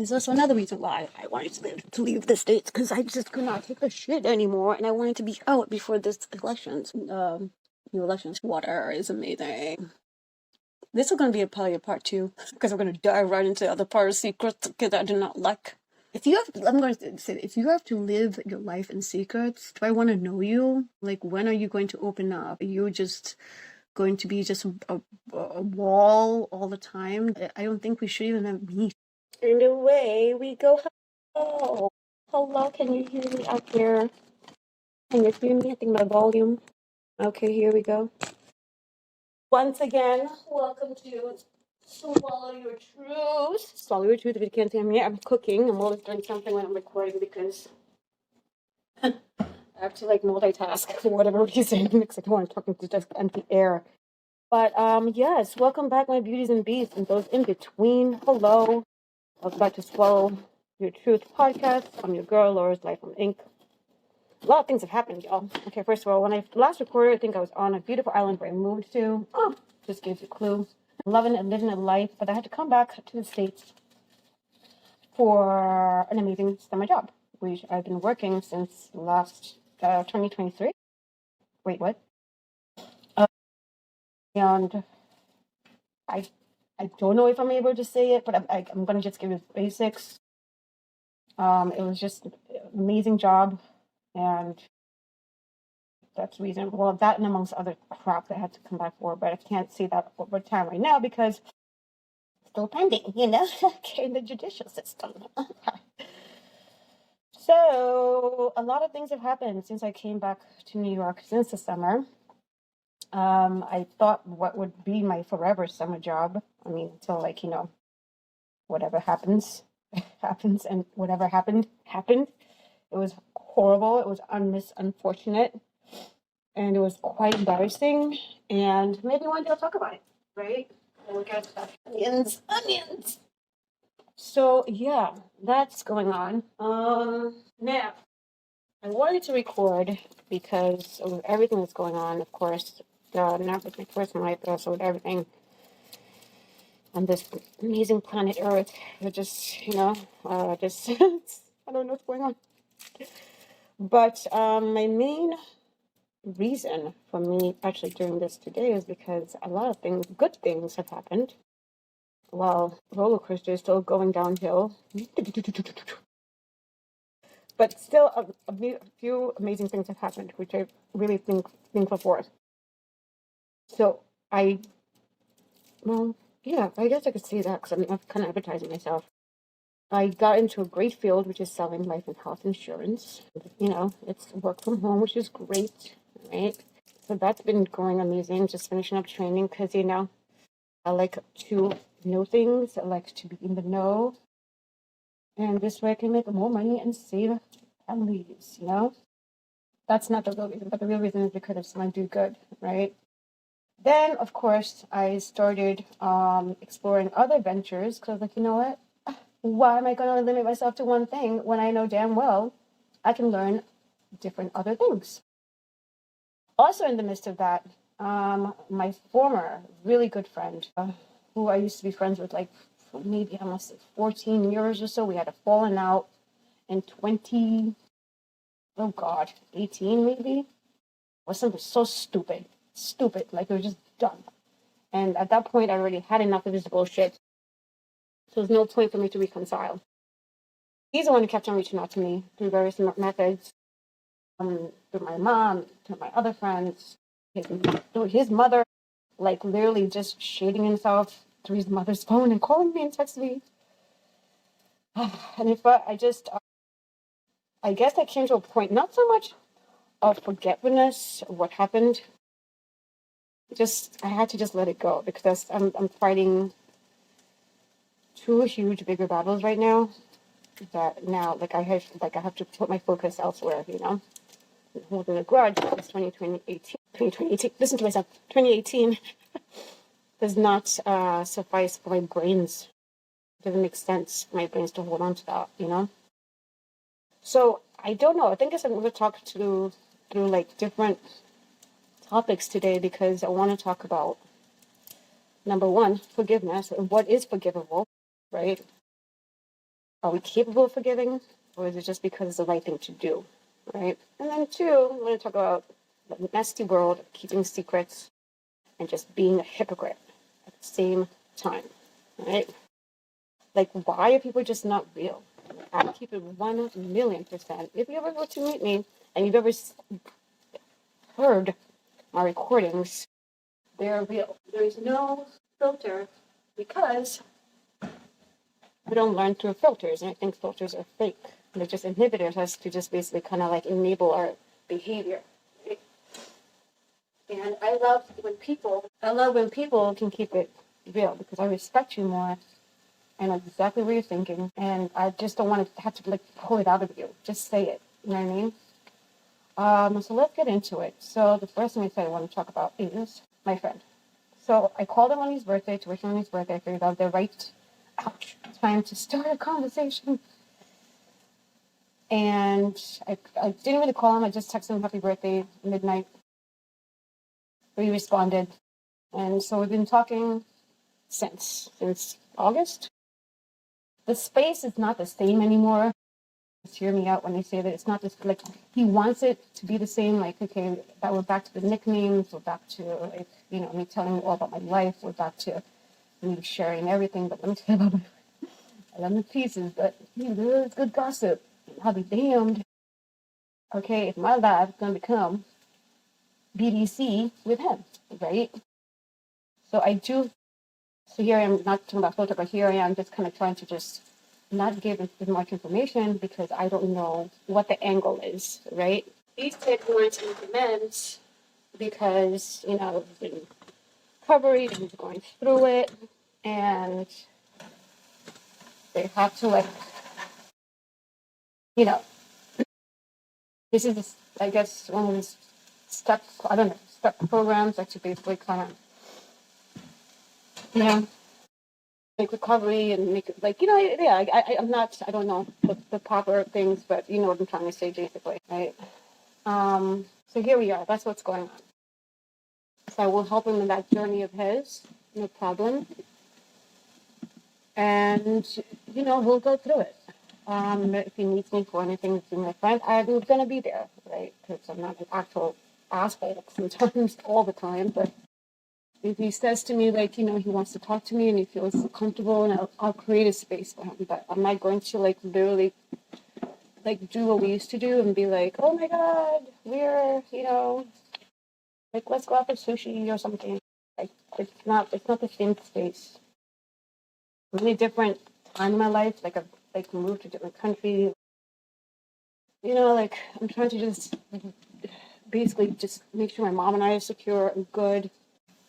This is also another reason why I wanted to leave the States, because I just could not take the shit anymore, and I wanted to be out before this elections. New elections. Water is amazing. This is going to be probably a part 2, because we're going to dive right into the other part of secrets, because I do not like. If you have, I'm going to say, if you have to live your life in secrets, do I want to know you? Like, when are you going to open up? Are you just going to be just a wall all the time? I don't think we should even have meet. And away we go. Hello. Hello, can you hear me out here? Can you hear me? I think my volume. Okay, here we go. Once again, welcome to Swallow Your Truth. Swallow Your Truth. If you can't hear me, I'm cooking. I'm always doing something when I'm recording because I have to like multitask for whatever reason. Because I don't want to talk into just empty air. But yes, welcome back, my beauties and beasts, and those in between. Hello. Welcome back to Swallow Your Truth podcast. I'm your girl, Laura's Life from Inc. A lot of things have happened, y'all. Okay, first of all, when I last recorded, I think I was on a beautiful island where I moved to. Oh, just gives you a clue. Loving and living a life, but I had to come back to the States for an amazing summer job, which I've been working since last 2023. Wait, what? And I don't know if I'm able to say it, but I'm going to just give you the basics. It was just an amazing job, and that's the reason. Well, that and amongst other crap that I had to come back for, but I can't say that over time right now because it's still pending, in the judicial system. So a lot of things have happened since I came back to New York since the summer. I thought what would be my forever summer job. I mean, until whatever happens, happens, and whatever happened. It was horrible. It was unfortunate. And it was quite embarrassing. And maybe one day I'll talk about it, right? And we'll get onions. So yeah, that's going on. Now I wanted to record because of everything that's going on. Of course, not with my personal life, but also with everything on this amazing planet Earth. It just, I don't know what's going on. But my main reason for me actually doing this today is because a lot of good things have happened while roller coaster is still going downhill. But still, a few amazing things have happened, which I really think for. So I guess I could say that because I'm kind of advertising myself. I got into a great field, which is selling life and health insurance. It's work from home, which is great, right? So that's been going amazing. Just finishing up training because, I like to know things. I like to be in the know. And this way I can make more money and save families, That's not the real reason, but the real reason is because I just want to do good, right? Then, of course, I started exploring other ventures because, you know what? Why am I going to limit myself to one thing when I know damn well I can learn different other things? Also, in the midst of that, my former really good friend, who I used to be friends with like maybe almost 14 years or so, we had a falling out in 18 maybe, was something so stupid, like it was just dumb. And at that point, I already had enough of this bullshit, so there's no point for me to reconcile. He's the one who kept on reaching out to me through various methods, through my mom, through my other friends, through his mother, like literally just shading himself through his mother's phone and calling me and texting me. And I guess I came to a point, not so much of forgetfulness of what happened. I had to just let it go because I'm fighting two huge, bigger battles right now. That now, I have to put my focus elsewhere. Holding a grudge since 2018. Listen to myself. 2018 does not suffice for my brains. It doesn't make sense for my brains to hold on to that. So I don't know. I think I'm going to talk through different topics today because I want to talk about, number one, forgiveness and what is forgivable, right? Are we capable of forgiving, or is it just because it's the right thing to do, right? And then two, I'm going to talk about the nasty world of keeping secrets and just being a hypocrite at the same time, right? Like, why are people just not real? I keep it 1,000,000%. If you ever were to meet me and you've ever heard my recordings, they're real. There's no filter because we don't learn through filters, and I think filters are fake. They're just inhibitors us to just basically kind of like enable our behavior. Right? And I love when people can keep it real because I respect you more. I know exactly what you're thinking, and I just don't want to have to like pull it out of you. Just say it. You know what I mean? So let's get into it. So the first thing I said I want to talk about is my friend. So I called him on his birthday, to wish him on his birthday. I figured out the right time to start a conversation. And I didn't really call him. I just texted him happy birthday midnight. He responded. And so we've been talking since August. The space is not the same anymore. Just hear me out when I say that it's not just like he wants it to be the same. Like, okay, that we're back to the nicknames. We're back to like, you know, me telling you all about my life. We're back to me sharing everything. But let me tell you about I love the pieces. But you know, it's good gossip. I'll be damned. Okay, if my life is gonna become BDC with him, right? So I do. So here I am, not talking about filter, but here I am just kind of trying to just not give as much information because I don't know what the angle is, right? He said he wanted to implement because, you know, he's in recovery, he's going through it, and they have to, like, you know, this is, I guess, one of these step, I don't know, step programs that you basically kind of, you know, make recovery and make it like, you know, yeah, I'm not, I don't know the proper things, but you know what I'm trying to say basically, right? So here we are, that's what's going on. So I will help him in that journey of his, no problem. And, you know, we'll go through it. If he needs me for anything to my friend, I'm going to be there, right? Because I'm not an actual asshole sometimes, all the time, but if he says to me, like, you know, he wants to talk to me and he feels comfortable, and I'll create a space for him. But I'm not going to, like, literally, like, do what we used to do and be like, oh, my God, we're, you know, like, let's go out for sushi or something. Like, it's not the same space. Really different time in my life. Like, I've, like, moved to a different country. You know, like, I'm trying to just basically just make sure my mom and I are secure and good.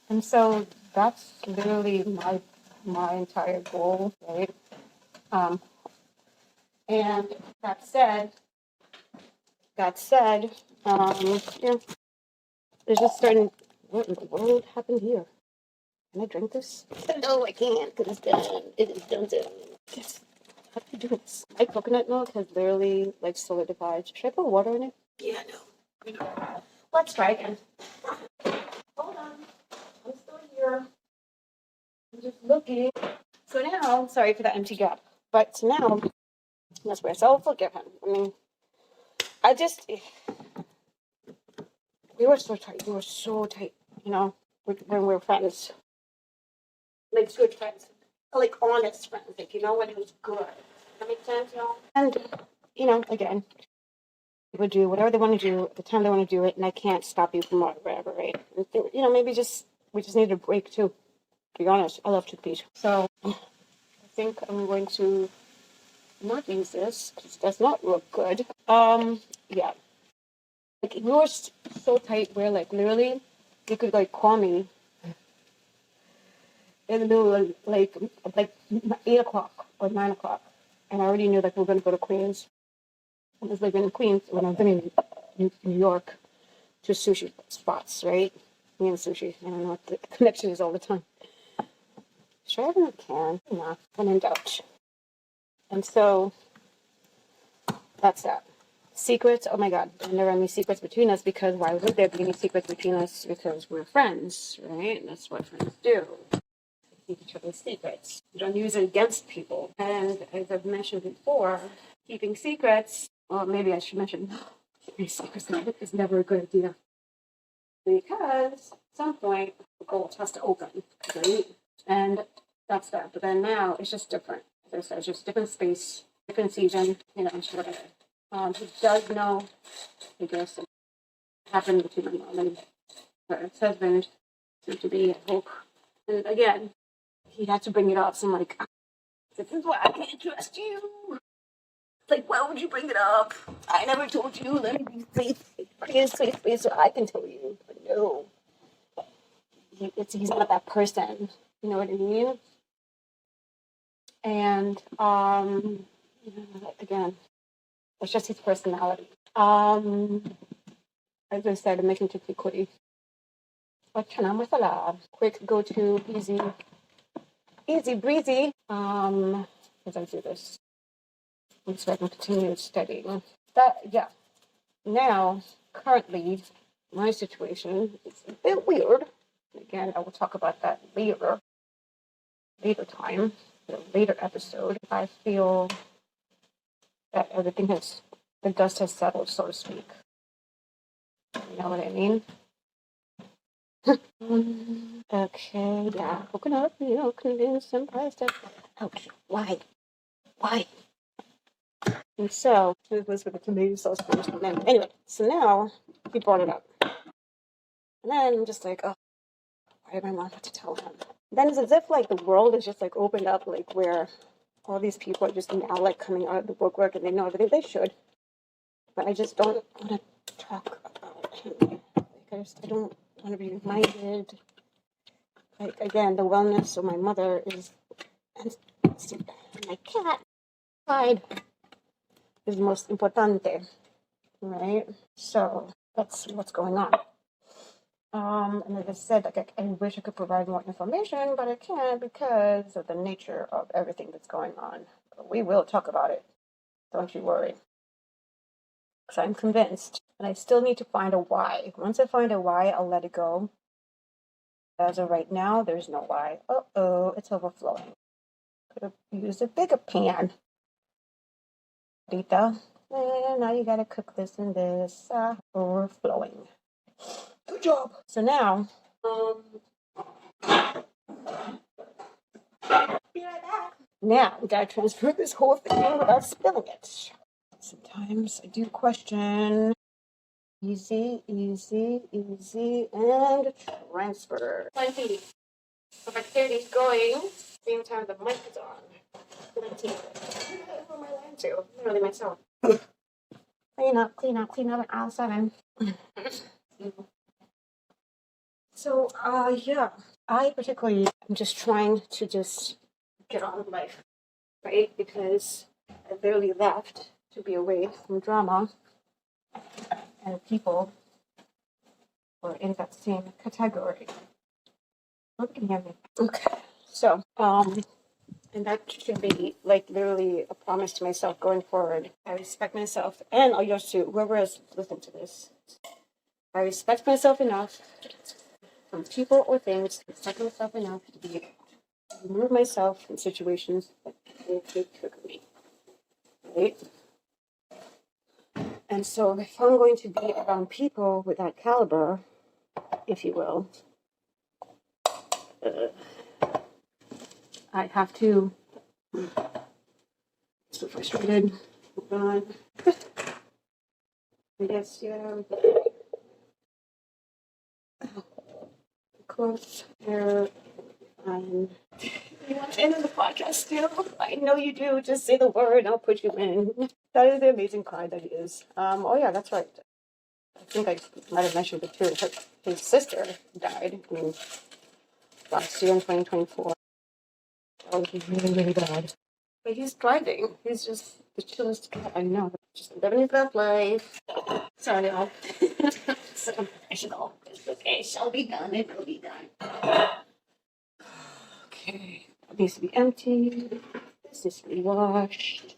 And so that's literally my entire goal, right? And that said, yeah, there's just certain. What in the world happened here? Can I drink this? No, I can't because it's done. It is done. Yes. How do you do this? My coconut milk has literally like solidified. Should I put water in it? Yeah, no. Let's try again. Hold on. I'm still here. I'm just looking. So now, sorry for that empty gap, but now that's where I'll forgive him. I mean, we were so tight. We were so tight, you know, when we were friends. Like, good friends. Like, honest friends. Like, you know, when it was good. That makes sense, y'all? And, you know, again, people do whatever they want to do at the time they want to do it, and I can't stop you from whatever, right? And, you know, maybe we just need a break, too. To be honest, I love toothpaste. So, I think I'm going to not use this, because it does not look good. Yeah. Like, we were so tight where, like, literally, you could, like, call me in the middle of, like 8 o'clock or 9 o'clock. And I already knew, like, we were going to go to Queens. I was living in Queens when I was living in New York to sushi spots, right? Me and sushi. I don't know what the connection is all the time. Should I have a can? Nah, when in doubt. And so, that's that. Secrets, oh my God, there are never any secrets between us because why would there be any secrets between us? Because we're friends, right? That's what friends do. keep each other's secrets. You don't use it against people. And as I've mentioned before, keeping secrets, or maybe I should mention, keeping secrets is never a good idea. Because at some point, the gold has to open, right? And that's that. But then now, it's just different. As I said, it's just different space, different season, you know, whatever. He does know, I guess, it happened between my mom and her ex-husband, seemed to be, I hope. And again, he had to bring it up, so I'm like, this is why I can't trust you. Like, why would you bring it up? I never told you. Let me be safe, create a safe space so I can tell you. But no, he's not that person. You know what I mean? And again, it's just his personality. As I said, I'm making too quickly. But quick, go to easy breezy. As I do this. So I can continue studying. Now, currently, my situation is a bit weird. Again, I will talk about that later time, a later episode. I feel that the dust has settled, so to speak. You know what I mean? Okay, yeah, coconut, convince and price stuff. Ouch, why? And so, it was with the tomato sauce first. And then, anyway, so now, he brought it up. And then I'm just like, oh, why am I not to tell him? Then it's as if, like, the world is just, like, opened up, like, where all these people are just now, like, coming out of the woodwork, and they know everything they should. But I just don't want to talk about him. Like, I don't want to be reminded. Like, again, the wellness of my mother is, and my cat side is most importante, right? So that's what's going on. And like I said, like I wish I could provide more information, but I can't because of the nature of everything that's going on. But we will talk about it. Don't you worry. Because I'm convinced, and I still need to find a why. Once I find a why, I'll let it go. As of right now, there's no why. Uh-oh, it's overflowing. Could have used a bigger pan. Rita, and now you gotta cook this and this. Overflowing. Good job. So now, be right back. Now we gotta transfer this whole thing without spilling it. Sometimes I do question. Easy, and transfer. Plenty. So activity's going. Same time the mic is on. Plenty. Where am I lying to? Really myself. Clean up at aisle 7. So, yeah. I particularly am just trying to just get on with life, right? Because I barely left to be away from drama and people who are in that same category. Look at me. Okay. So, and that should be like literally a promise to myself going forward. I respect myself and all yours too, whoever has listened to this. I respect myself enough from people or things, respect myself enough to remove myself from situations that could trigger me. Right? And so if I'm going to be around people with that caliber, if you will, I have to. So frustrated. Hold on. I guess, yeah. Close here. You want to end the podcast still? I know you do. Just say the word. I'll put you in. That is the amazing card that he is. Oh yeah, that's right. I think I might have mentioned it too. His sister died. Last year in 2024. That was really, really bad. But he's thriving. He's just the chillest cat I know. Just living his best life. Sorry, y'all. So unprofessional. It's okay. Shall be done. It will be done. Okay. It needs to be emptied. This needs to be washed.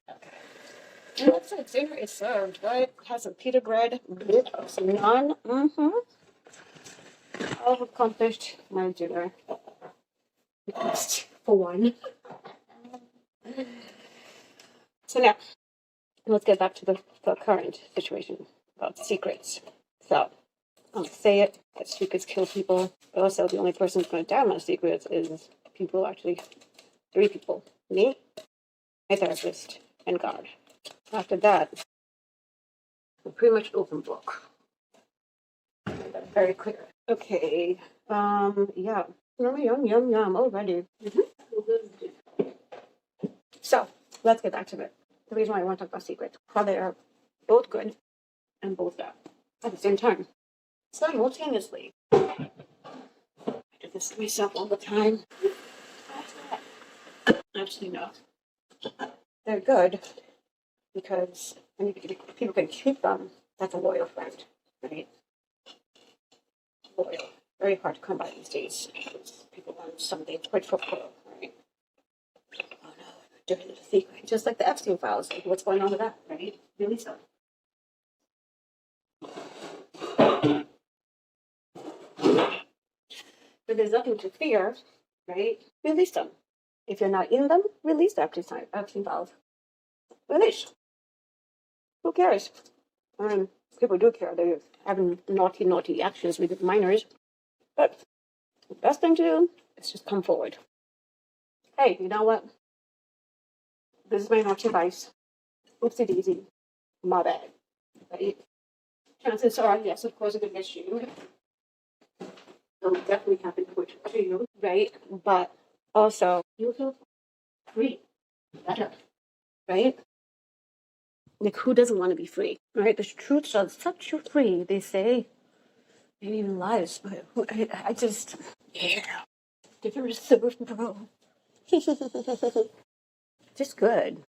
Okay. And looks like dinner is served, right? Has some pita bread, some naan. I've accomplished my dinner. for one. So now, let's get back to the current situation about secrets. So, I'll say it, that secrets kill people. But also, the only person who's going to die my secrets is people, actually, 3 people. Me, my therapist, and God. After that, I'm pretty much open book. Very clear. Okay. Yeah. Yum already. So, let's get back to it. The reason why I want to talk about secrets, how they are both good and both bad at the same time. Simultaneously. I do this to myself all the time. Actually, no. They're good because when people can keep them, that's a loyal friend, right? Loyal. Very hard to come by these days. People want something quid pro quo, right? Oh no, doing it a secret. Just like the Epstein files. Like, what's going on with that, right? Really so. But there's nothing to fear, right? Release them. If you're not in them, release the Epstein files. Release. Who cares? I mean, people do care. They're having naughty actions with minors. But the best thing to do is just come forward. Hey, you know what? This is my naughty vice. Oopsie daisy. My bad. Right? Chances are, yes, of course, it could get you. It'll definitely happen to you, right? But also, you feel free. Better, right? Like, who doesn't want to be free, right? The truth shall set you free, they say. Maybe even lies, but I just, yeah. Different serve, bro. Just good.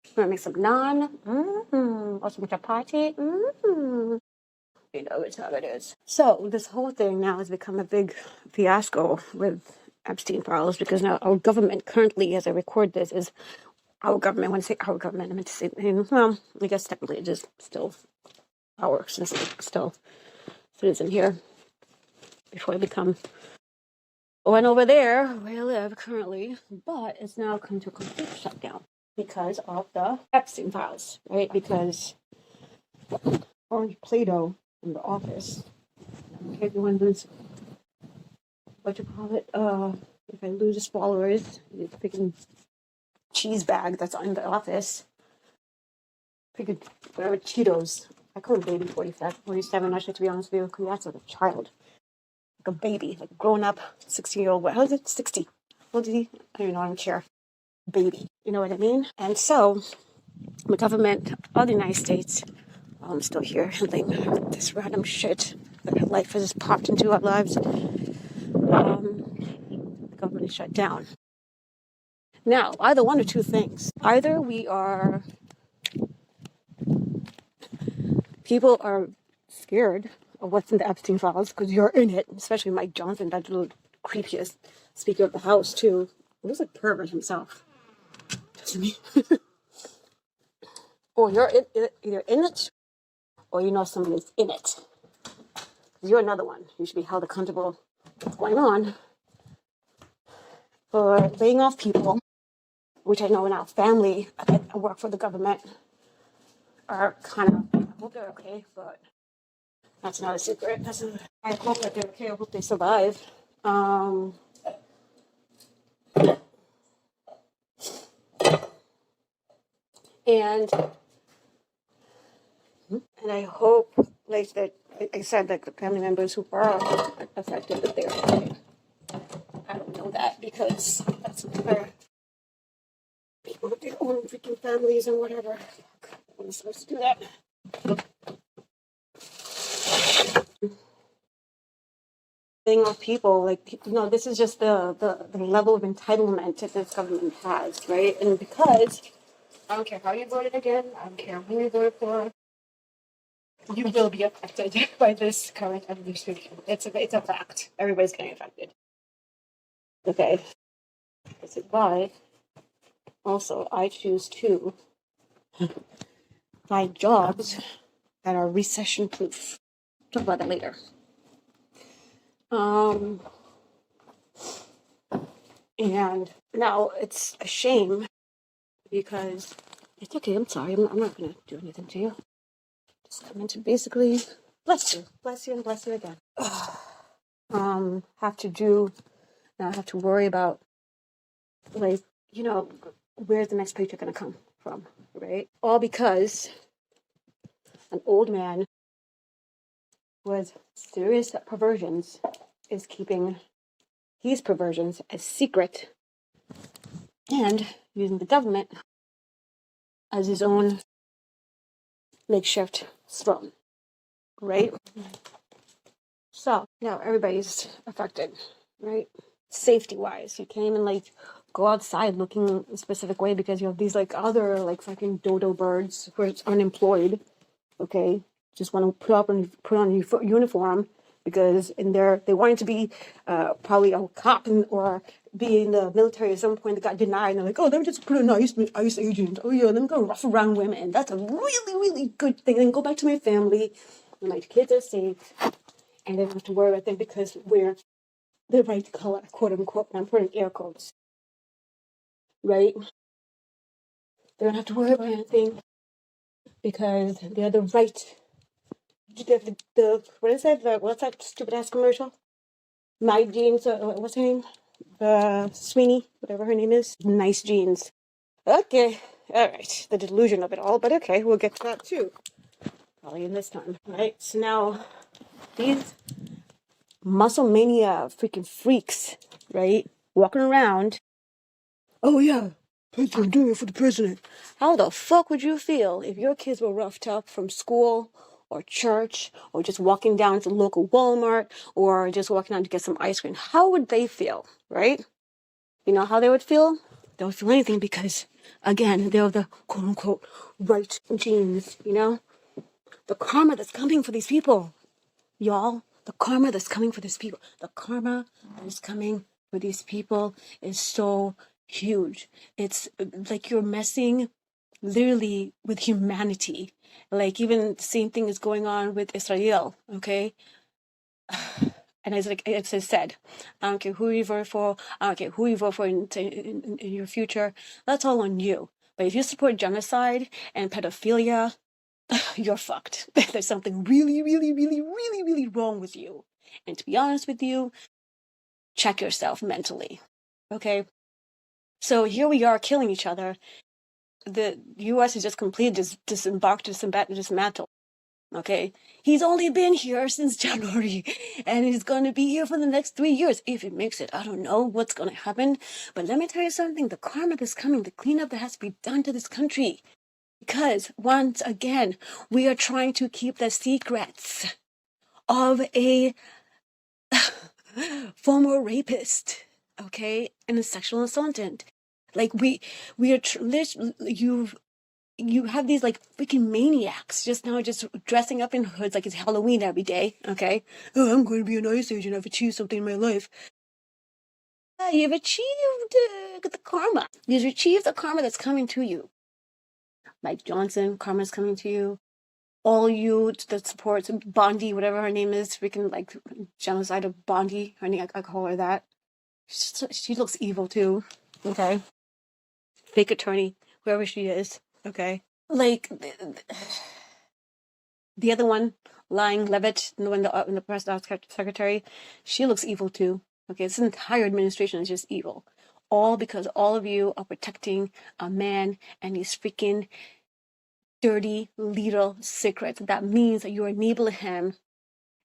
We're gonna make some naan, or some chapati, You know, it's how it is. So this whole thing now has become a big fiasco with Epstein files because now our government currently, as I record this, is our government. When I say our government, I meant to say, well, I guess technically it is still our, since I'm still citizen here before I become one over there where I live currently. But it's now come to a complete shutdown because of the Epstein files, right? Because orange Play-Doh in the office. Okay, everyone lose, what you call it? If I lose a swallowers, the freaking cheese bag that's in the office. Freaking whatever Cheetos. I call him baby 47, actually, to be honest with you, because that's like a child. Like a baby, like a grown up 16-year-old. How is it? 60. What did he? I don't even know, I don't care. Baby. You know what I mean? And so the government of the United States, while I'm still here handling this random shit that life has popped into our lives, the government is shut down. Now, either one or two things. Either people are scared of what's in the Epstein files because you're in it, especially Mike Johnson, that little creepiest Speaker of the House, too. He looks like pervert himself, doesn't he? Or you're either in it or you know somebody is in it. You're another one. You should be held accountable for what's going on for laying off people, which I know in our family that work for the government are kind of, I hope they're okay, but that's not a secret. I hope that they're okay. I hope they survive. And I hope, like that, I said, that the family members who are affected, that they're okay. I don't know that because that's where people with their own freaking families and whatever. I'm not supposed to do that. Thing of people, like, this is just the level of entitlement that this government has, right? And because I don't care how you voted again, I don't care who you voted for, you will be affected by this current administration. It's a fact. Everybody's getting affected. Okay. This is why also I choose to find jobs that are recession proof. Talk about that later. And now it's a shame because it's okay. I'm sorry. I'm not going to do anything to you. Just coming to basically bless you, and bless you again. Have to do now. I have to worry about, like, where's the next paycheck going to come from, right? All because an old man with serious perversions is keeping his perversions a secret and using the government as his own makeshift throne, right? So now everybody's affected, right? Safety wise, you can't even like go outside looking a specific way because you have these like other like fucking dodo birds who are unemployed, okay? Just want to put on a uniform because they wanted to be probably a cop or be in the military at some point. They got denied, and they're like, oh, let me just put an ICE agent. Oh yeah, let me go rough around women. That's a really, really good thing. Then go back to my family, and my kids are safe, and I don't have to worry about them because we're the right color, quote unquote. And I'm putting air quotes, right? They don't have to worry about anything because they're the right. What is it? What's that stupid ass commercial? My jeans. What's her name? Sweeney, whatever her name is. Nice jeans. Okay, all right. The delusion of it all, but okay, we'll get to that too. Probably in this time, right? So now these muscle mania freaking freaks, right? Walking around. Oh yeah, I'm doing it for the president. How the fuck would you feel if your kids were roughed up from school or church or just walking down to the local Walmart or just walking out to get some ice cream? How would they feel, right? You know how they would feel? They would feel anything because, again, they're the quote unquote right genes, The karma that's coming for these people, y'all. The karma that's coming for these people. The karma that is coming for these people is so huge. It's like you're messing literally with humanity. Like even the same thing is going on with Israel, okay? And as I said, I don't care who you vote for. I don't care who you vote for in your future. That's all on you. But if you support genocide and pedophilia, you're fucked. There's something really, really, really, really, really wrong with you. And to be honest with you, check yourself mentally. Okay? So here we are killing each other. The U.S. has just completely dismantled. Okay? He's only been here since January, and he's going to be here for the next 3 years. If it makes it, I don't know what's going to happen. But let me tell you something. The karma that's coming, the cleanup that has to be done to this country. Because, once again, we are trying to keep the secrets of a former rapist, okay, and a sexual assaultant. Like, we are, you have these, like, freaking maniacs just dressing up in hoods like it's Halloween every day, okay? Oh, I'm going to be an ICE agent. I've achieved something in my life. You've achieved the karma. You've achieved the karma that's coming to you. Mike Johnson, karma's coming to you. All you that supports Bondi, whatever her name is, freaking like genocide of Bondi. I call her that. She looks evil too. Okay. Fake attorney, whoever she is. Okay. Like the other one, Lying Levitt, the one in the press secretary, she looks evil too. Okay, this entire administration is just evil. All because all of you are protecting a man and his freaking dirty little secrets. That means that you enable him,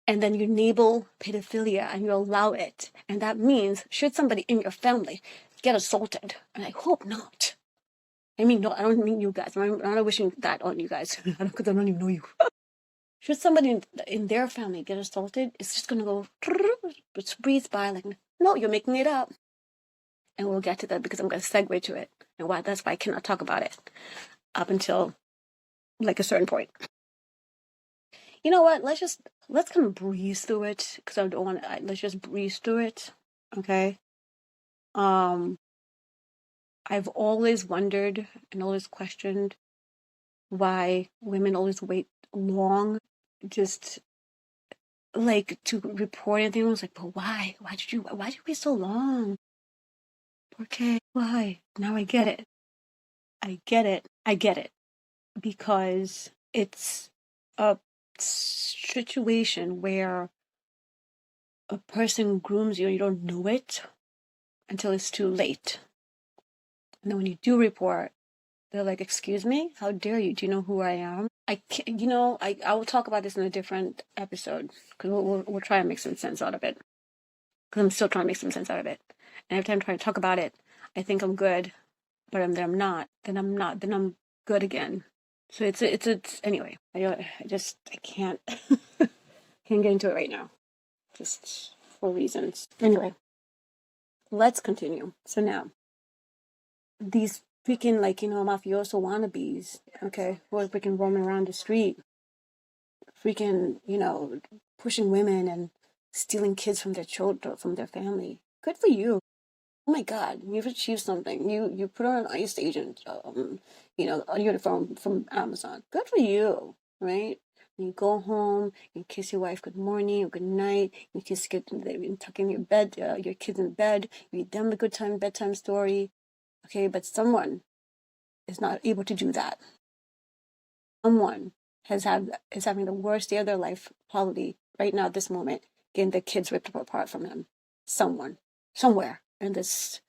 and then you enable pedophilia and you allow it. And that means, should somebody in your family get assaulted, and I hope not. I mean, no, I don't mean you guys. I'm not wishing that on you guys because I don't even know you. Should somebody in their family get assaulted, it's just going to go, it breeze by like, no, you're making it up. And we'll get to that because I'm going to segue to it. And that's why I cannot talk about it up until like a certain point. You know what? Let's kind of breeze through it because I don't want to. Let's just breeze through it, okay? I've always wondered and always questioned why women always wait long, just like to report anything. I was like, but why? Why did you wait so long? Okay, why? Now I get it. I get it. I get it. Because it's a situation where a person grooms you and you don't know it until it's too late. And then when you do report, they're like, "Excuse me? How dare you? Do you know who I am?" I can't, I will talk about this in a different episode because we'll try and make some sense out of it. Because I'm still trying to make some sense out of it. And every time I try to talk about it, I think I'm good, but then I'm not. Then I'm not. Then I'm good again. So it's anyway. I can't can't get into it right now, just for reasons. Anyway, let's continue. So now these freaking mafioso wannabes, okay, who are freaking roaming around the street, freaking pushing women and stealing kids from their children, from their family. Good for you. Oh my God, you've achieved something. You put on an ICE agent, a uniform from Amazon. Good for you, right? You go home, you kiss your wife good morning or good night. You tuck in your bed, your kids in bed. You read them a good time bedtime story. Okay, but someone is not able to do that. Someone is having the worst day of their life, probably right now at this moment, getting their kids ripped apart from them. Someone, somewhere in this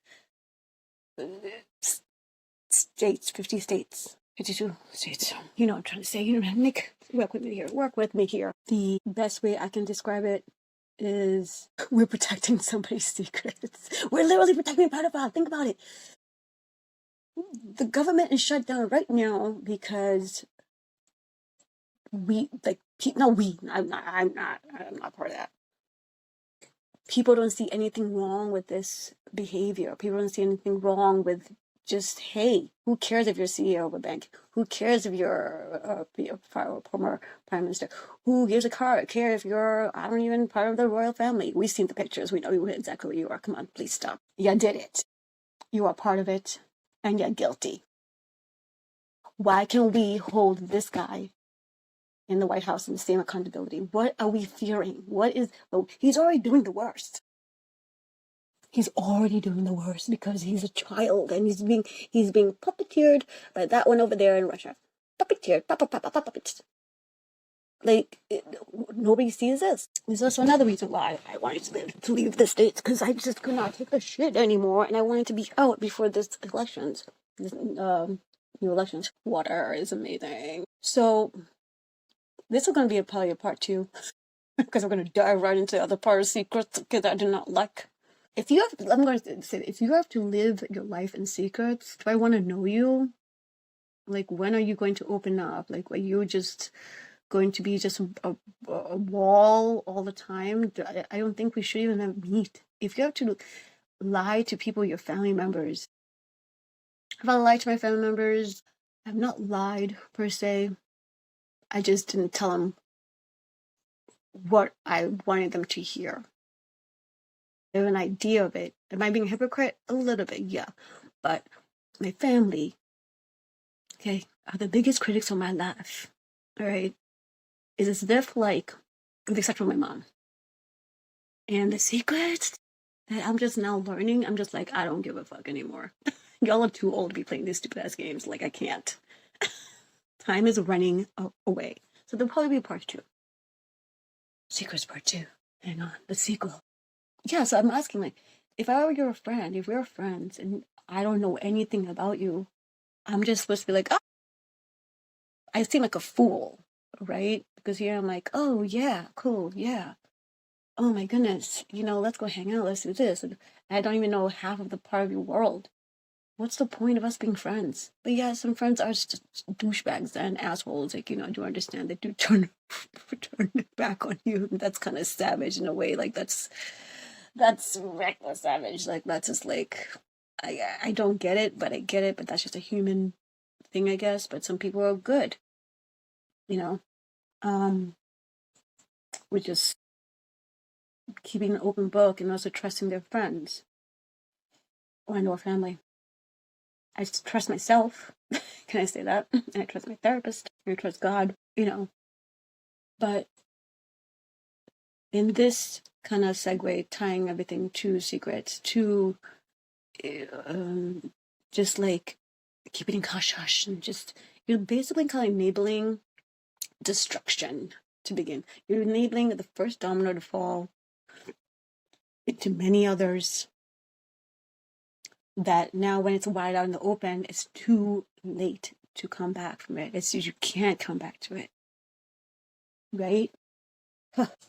states, 50 states, 52 states. You know what I'm trying to say. Nick, work with me here. Work with me here. The best way I can describe it is we're protecting somebody's secrets. We're literally protecting a pedophile. Think about it. The government is shut down right now because I'm not part of that. People don't see anything wrong with this behavior. People don't see anything wrong with just, hey, who cares if you're CEO of a bank? Who cares if you're a former prime minister? Who gives a care if you're, I don't even, part of the royal family? We've seen the pictures. We know exactly who you are. Come on, please stop. You did it. You are part of it, and you're guilty. Why can't we hold this guy in the White House in the same accountability? What are we fearing? He's already doing the worst. He's already doing the worst because he's a child and he's being puppeteered by that one over there in Russia. Puppeteered, puppet. Nobody sees this. There's also another reason why I wanted to leave the States, because I just could not take the shit anymore, and I wanted to be out before this elections. New elections. Water is amazing. So this is going to be probably a part 2, because I'm going to dive right into other part of secrets because I do not like. I'm going to say, if you have to live your life in secrets, do I want to know you? Like, when are you going to open up? Like, are you just going to be just a wall all the time? I don't think we should even meet. If you have to lie to people, your family members. Have I lied to my family members? I've not lied, per se. I just didn't tell them what I wanted them to hear. They have an idea of it. Am I being a hypocrite? A little bit, yeah. But my family, okay, are the biggest critics of my life. All right? Is as if, like, with the exception of my mom. And the secrets that I'm just now learning, I'm just like, I don't give a fuck anymore. Y'all are too old to be playing these stupid ass games. Like, I can't. Time is running away. So there'll probably be a part 2. Secrets part 2. Hang on, the sequel. Yeah, so I'm asking, like, if we're friends, and I don't know anything about you, I'm just supposed to be like, oh, I seem like a fool, right? Because here I'm like, oh, yeah, cool, yeah. Oh my goodness, let's go hang out, let's do this. And I don't even know half of the part of your world. What's the point of us being friends? But yeah, some friends are just douchebags and assholes. Like, I do understand they do turn it back on you. That's kind of savage in a way. Like, that's reckless savage. Like, that's just like, I don't get it, but I get it. But that's just a human thing, I guess. But some people are good, with just keeping an open book and also trusting their friends or family. I just trust myself. Can I say that? And I trust my therapist. And I trust God, But in this kind of segue, tying everything to secrets, to just like keep it in hush hush, and just you're basically kind of enabling destruction to begin. You're enabling the first domino to fall into many others, that now when it's wide out in the open, it's too late to come back from it. It's you can't come back to it, right?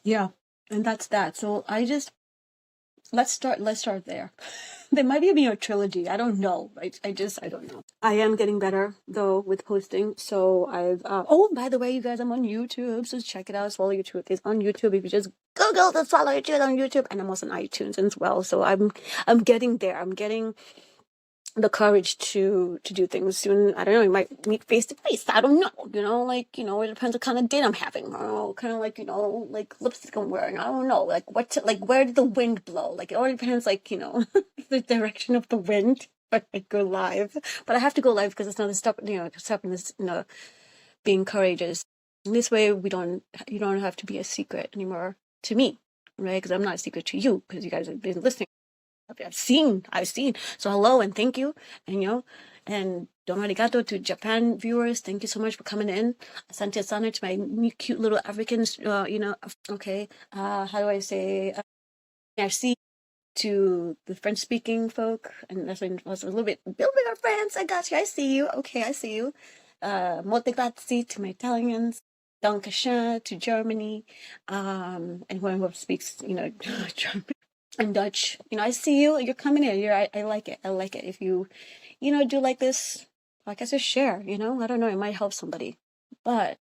Yeah, and that's that. So let's start there. There might be a trilogy. I don't know. I don't know. I am getting better though with posting. So I've oh, by the way, you guys, I'm on YouTube, so check it out. Swallow Your Truth is on YouTube. If you just Google the Swallow Your Truth on YouTube, and I'm also on iTunes as well. So I'm getting there. I'm getting the courage to do things soon. I don't know, we might meet face to face. I don't know, it depends what kind of date I'm having. I don't know, kind of like lipstick I'm wearing. I don't know, where did the wind blow? Like, it all depends, the direction of the wind. But I go live, but I have to go live because it's not stopping this, being courageous. And this way, you don't have to be a secret anymore to me, right? Because I'm not a secret to you, because you guys have been listening. I've seen. So hello and thank you. And don arigato to Japan viewers. Thank you so much for coming in. Asante sana to my cute little Africans. Okay. How do I say? Merci to the French-speaking folk, and that's when I was a little bit of France. I got you. I see you. Okay, I see you. Molte grazie to my Italians. Dankeschön to Germany. And whoever speaks, German and Dutch. I see you. You're coming in. I like it. I like it. If you, do like this podcast, just share. I don't know. It might help somebody. But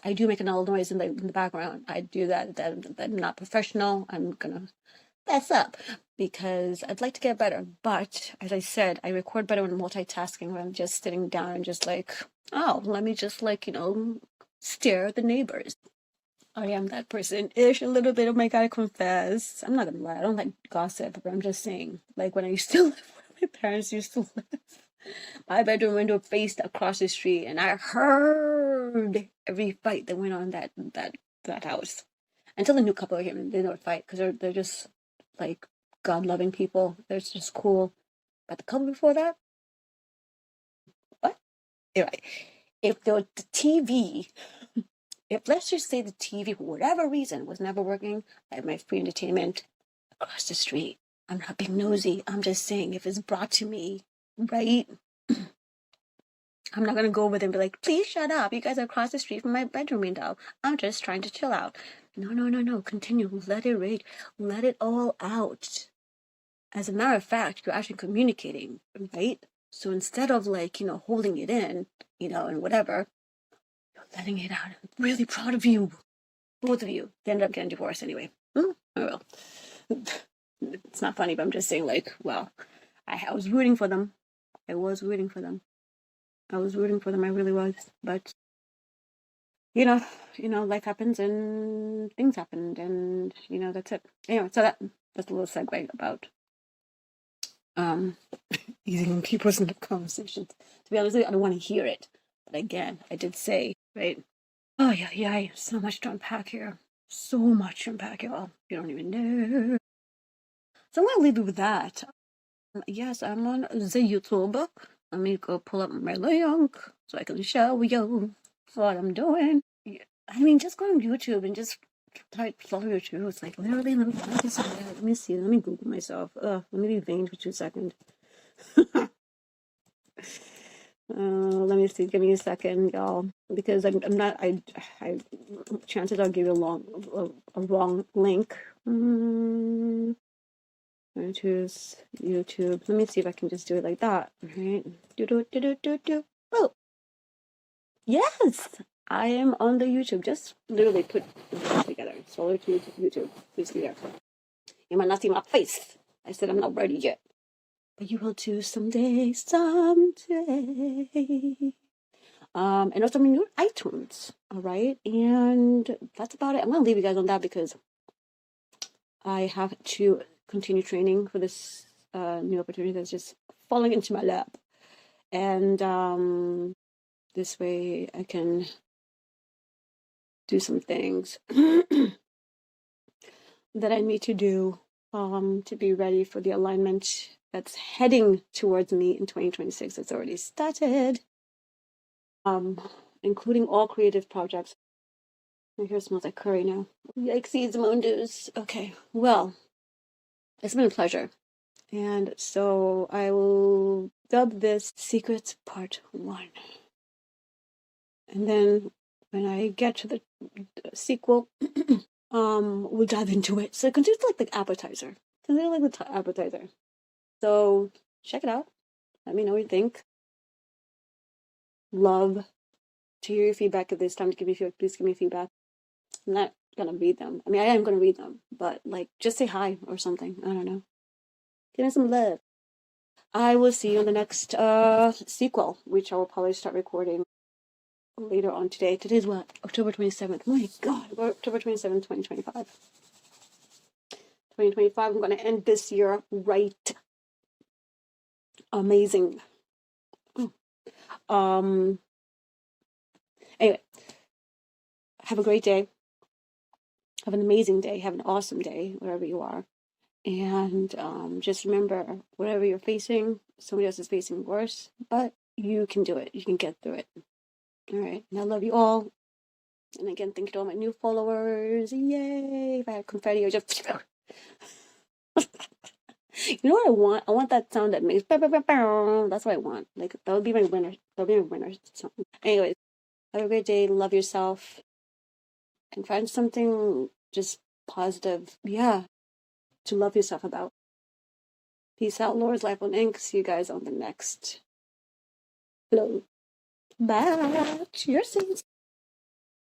I do make another noise in the background. I do that. I'm not professional. I'm gonna mess up because I'd like to get better. But as I said, I record better when multitasking. When I'm just sitting down and just let me just stare at the neighbors. I am that person-ish a little bit. Oh my God, I confess. I'm not gonna lie, I don't like gossip, but I'm just saying, when I used to live where my parents used to live, my bedroom window faced across the street, and I heard every fight that went on that house. Until the new couple came in, they don't fight because they're just God-loving people. They're just cool. But the couple before that, what? Anyway, if the TV. If let's just say the TV, for whatever reason, was never working, I have my free entertainment across the street. I'm not being nosy. I'm just saying, if it's brought to me, right? I'm not going to go over there and be like, please shut up. You guys are across the street from my bedroom window. I'm just trying to chill out. No. Continue. Let it rage. Let it all out. As a matter of fact, you're actually communicating, right? So instead of holding it in, and whatever, letting it out. I'm really proud of you. Both of you. They ended up getting divorced anyway. Oh well. It's not funny, but I'm just saying, I was rooting for them. I was rooting for them. I really was. But, life happens and things happened, and, that's it. Anyway, so that's a little segue about easing people's conversations. To be honest, I don't want to hear it. But again, I did say, right? Oh, yeah, so much to unpack here. So much to unpack, y'all. You don't even know. So I'm going to leave you with that. Yes, I'm on the YouTube. Let me go pull up my link so I can show you what I'm doing. I mean, just go on YouTube and just type Swallow Your Truth. Literally, let me see. Let me Google myself. Let me be vain for 2 seconds. Let me see. Give me a second, y'all, because I'm not. I chances I'll give you a wrong link. I choose YouTube. Let me see if I can just do it like that. All right. Do. Oh, yes, I am on the YouTube. Just literally put it together. SwallowYourTruth YouTube. Please be there. You might not see my face. I said I'm not ready yet. But you will too someday. And also I'm on iTunes. All right. And that's about it. I'm going to leave you guys on that because I have to continue training for this new opportunity that's just falling into my lap. And this way I can do some things that I need to do to be ready for the alignment that's heading towards me in 2026. It's already started. Including all creative projects. My hair smells like curry now. Yikesies, Mondoos. Okay, well, it's been a pleasure. And so I will dub this Secrets Part 1. And then when I get to the sequel, we'll dive into it. So consider it like the appetizer. Consider it like the appetizer. So check it out. Let me know what you think. Love to hear your feedback. If there's time to give me feedback, please give me feedback. I'm not gonna read them. I mean, I am gonna read them, but like, just say hi or something. I don't know. Give me some love. I will see you in the next sequel, which I will probably start recording later on today. Today's what? October 27th. My God, we're October 27th, 2025. 2025, I'm going to end this year right. Amazing. Anyway, have a great day. Have an amazing day. Have an awesome day, wherever you are. And just remember, whatever you're facing, somebody else is facing worse, but you can do it. You can get through it. All right. And I love you all. And again, thank you to all my new followers. Yay! If I had confetti, I just... You know what I want? I want that sound that makes... That's what I want. Like, that would be my winner. That would be my winner song. Anyways, have a great day. Love yourself. And find something just positive. Yeah. To love yourself about. Peace out. Laura's Life on Ink. See you guys on the next. Hello. Bye. Cheers.